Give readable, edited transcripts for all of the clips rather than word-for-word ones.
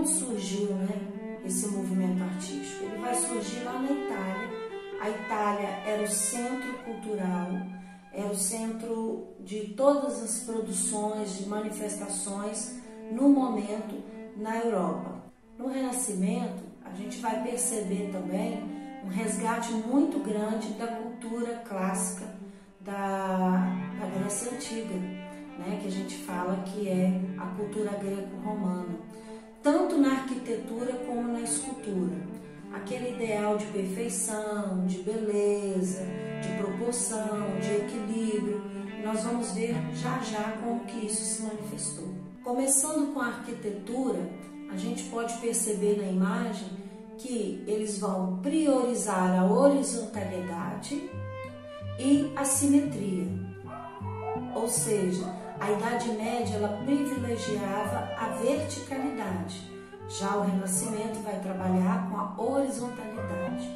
onde surgiu, né, esse movimento artístico? Ele vai surgir lá na Itália. A Itália era o centro cultural, era o centro de todas as produções, de manifestações no momento na Europa. No Renascimento, a gente vai perceber também um resgate muito grande da cultura clássica da Grécia Antiga, né, que a gente fala que é a cultura greco-romana, tanto na arquitetura como na escultura. Aquele ideal de perfeição, de beleza, de proporção, de equilíbrio, nós vamos ver já já como que isso se manifestou. Começando com a arquitetura, a gente pode perceber na imagem que eles vão priorizar a horizontalidade e a simetria, ou seja, a Idade Média ela privilegiava a verticalidade, já o Renascimento vai trabalhar com a horizontalidade.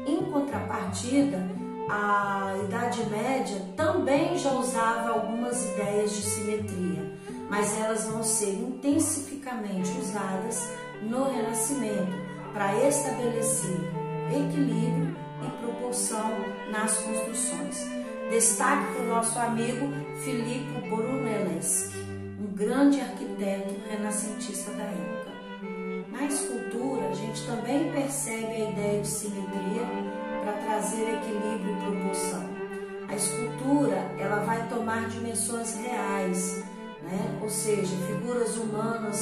Em contrapartida, a Idade Média também já usava algumas ideias de simetria, mas elas vão ser intensificamente usadas no Renascimento para estabelecer equilíbrio e proporção nas construções. Destaque para o nosso amigo Filippo Brunelleschi, um grande arquiteto renascentista da época. Na escultura, a gente também percebe a ideia de simetria para trazer equilíbrio e proporção. A escultura ela vai tomar dimensões reais, né? Ou seja, figuras humanas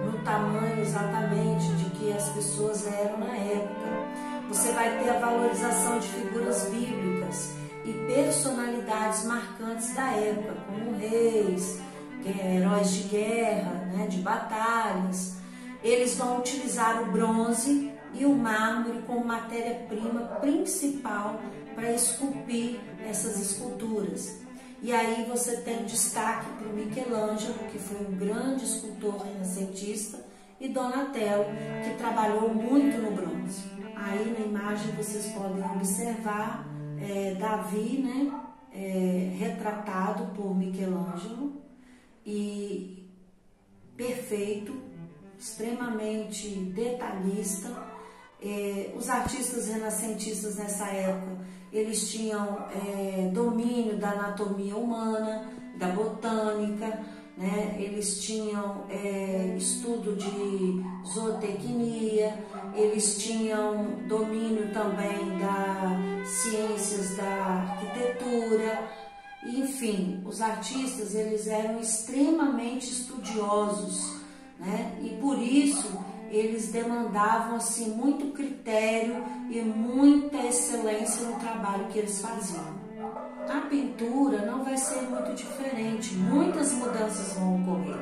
no tamanho exatamente de que as pessoas eram na época. Você vai ter a valorização de figuras bíblicas e personalidades marcantes da época, como reis, heróis de guerra, né, de batalhas. Eles vão utilizar o bronze e o mármore como matéria-prima principal para esculpir essas esculturas. E aí você tem destaque para o Michelangelo, que foi um grande escultor renascentista, e Donatello, que trabalhou muito no bronze. Aí na imagem vocês podem observar Davi, né, retratado por Michelangelo, e perfeito, extremamente detalhista. Os artistas renascentistas nessa época, eles tinham domínio da anatomia humana, da botânica, né? Eles tinham estudo de zootecnia, eles tinham domínio também das ciências da arquitetura. Enfim, os artistas eles eram extremamente estudiosos, né? E por isso eles demandavam assim muito critério e muita excelência no trabalho que eles faziam. A pintura não vai ser muito diferente, muitas mudanças vão ocorrer.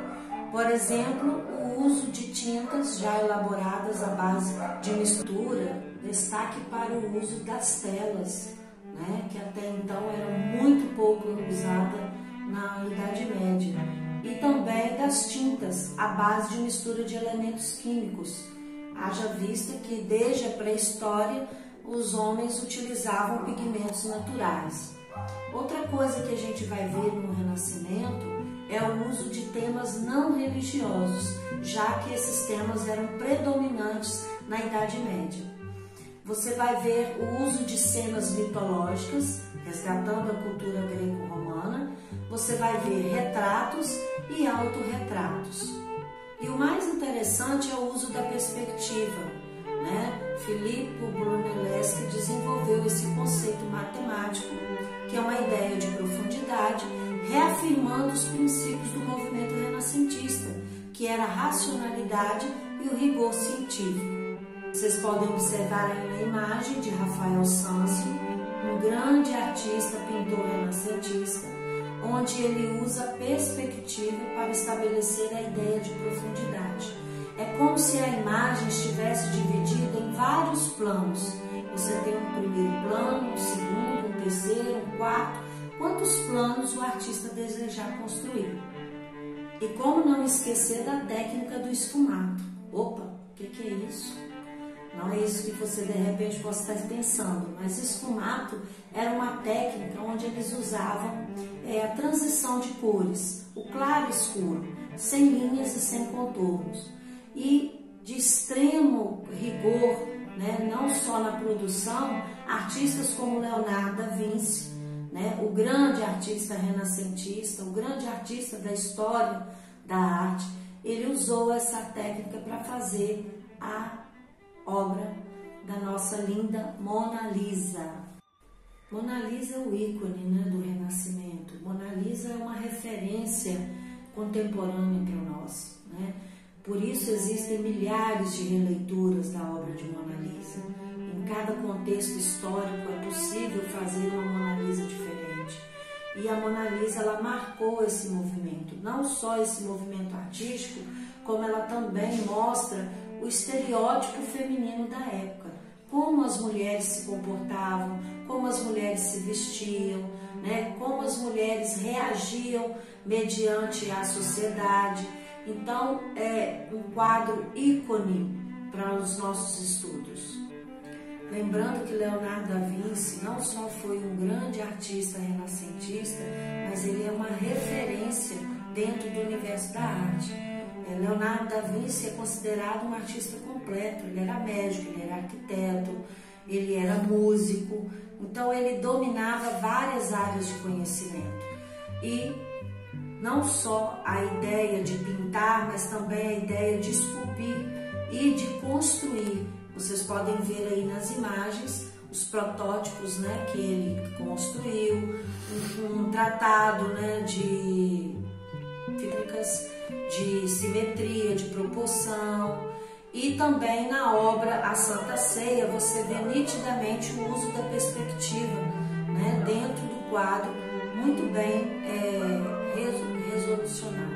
Por exemplo, o uso de tintas já elaboradas à base de mistura, destaque para o uso das telas, né, que até então era muito pouco usada na Idade Média, e também das tintas à base de mistura de elementos químicos. Haja vista que desde a pré-história os homens utilizavam pigmentos naturais. Outra coisa que a gente vai ver no Renascimento é o uso de temas não religiosos, já que esses temas eram predominantes na Idade Média. Você vai ver o uso de cenas mitológicas, resgatando a cultura greco-romana. Você vai ver retratos e autorretratos. E o mais interessante é o uso da perspectiva, né? Filippo Brunelleschi desenvolveu esse conceito matemático, que é uma ideia de profundidade, reafirmando os princípios do movimento renascentista, que era a racionalidade e o rigor científico. Vocês podem observar aí na imagem de Rafael Sanzio, um grande artista, pintor renascentista, onde ele usa a perspectiva para estabelecer a ideia de profundidade. É como se a imagem estivesse dividida em vários planos. Você tem um primeiro plano, um segundo, um terceiro, um quarto. Quantos planos o artista desejar construir? E como não esquecer da técnica do esfumato? Opa, o que é isso? Não é isso que você de repente possa estar pensando, mas esfumato era uma técnica onde eles usavam a transição de cores, o claro e escuro, sem linhas e sem contornos. E de extremo rigor, né? Não só na produção, artistas como Leonardo da Vinci, né? O grande artista renascentista, o grande artista da história da arte, ele usou essa técnica para fazer a obra da nossa linda Mona Lisa. Mona Lisa é o ícone, né, do Renascimento. Mona Lisa é uma referência contemporânea para nós, né? Por isso existem milhares de releituras da obra de Mona Lisa. Em cada contexto histórico é possível fazer uma Mona Lisa diferente. E a Mona Lisa, ela marcou esse movimento, não só esse movimento artístico, como ela também mostra o estereótipo feminino da época, como as mulheres se comportavam, como as mulheres se vestiam, né? Como as mulheres reagiam mediante a sociedade. Então, é um quadro ícone para os nossos estudos. Lembrando que Leonardo da Vinci não só foi um grande artista renascentista, mas ele é uma referência dentro do universo da arte. Leonardo da Vinci é considerado um artista completo. Ele era médico, ele era arquiteto, ele era músico. Então, ele dominava várias áreas de conhecimento. E não só a ideia de pintar, mas também a ideia de esculpir e de construir. Vocês podem ver aí nas imagens os protótipos, né, que ele construiu, um tratado, né, de físicas, de simetria, de proporção. E também na obra A Santa Ceia você vê nitidamente o uso da perspectiva, né, dentro do quadro, muito bem resolucionado.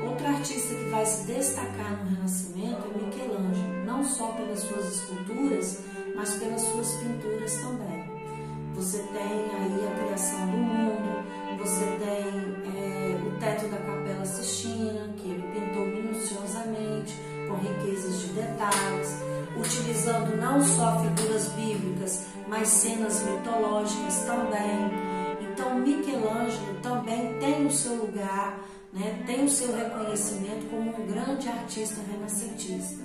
Outro artista que vai se destacar no Renascimento é Michelangelo, não só pelas suas esculturas, mas pelas suas pinturas também. Você tem aí a criação do mundo, você tem o teto da Capela Sistina, que ele pintou minuciosamente, com riquezas de detalhes, utilizando não só figuras bíblicas, mas cenas mitológicas também. Então, Michelangelo também tem o seu lugar, né, tem o seu reconhecimento como um grande artista renascentista.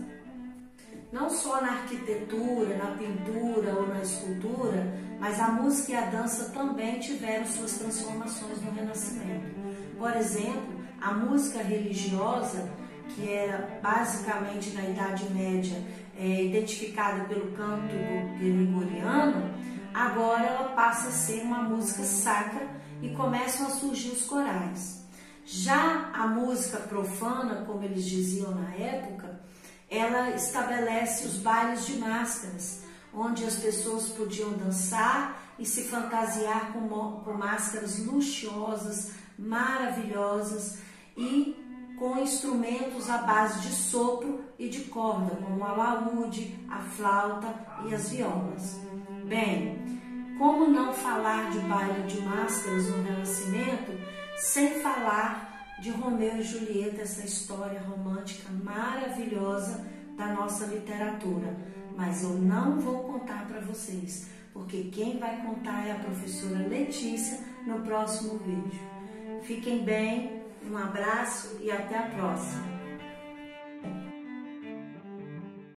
Não só na arquitetura, na pintura ou na escultura, mas a música e a dança também tiveram suas transformações no Renascimento. Por exemplo, a música religiosa, que era basicamente na Idade Média identificada pelo canto gregoriano, agora ela passa a ser uma música sacra e começam a surgir os corais. Já a música profana, como eles diziam na época, ela estabelece os bailes de máscaras, onde as pessoas podiam dançar e se fantasiar com máscaras luxuosas, maravilhosas e com instrumentos à base de sopro e de corda, como o alaúde, a flauta e as violas. Bem, como não falar de baile de máscaras no Renascimento sem falar de Romeu e Julieta, essa história romântica maravilhosa da nossa literatura. Mas eu não vou contar para vocês, porque quem vai contar é a professora Letícia no próximo vídeo. Fiquem bem, um abraço e até a próxima!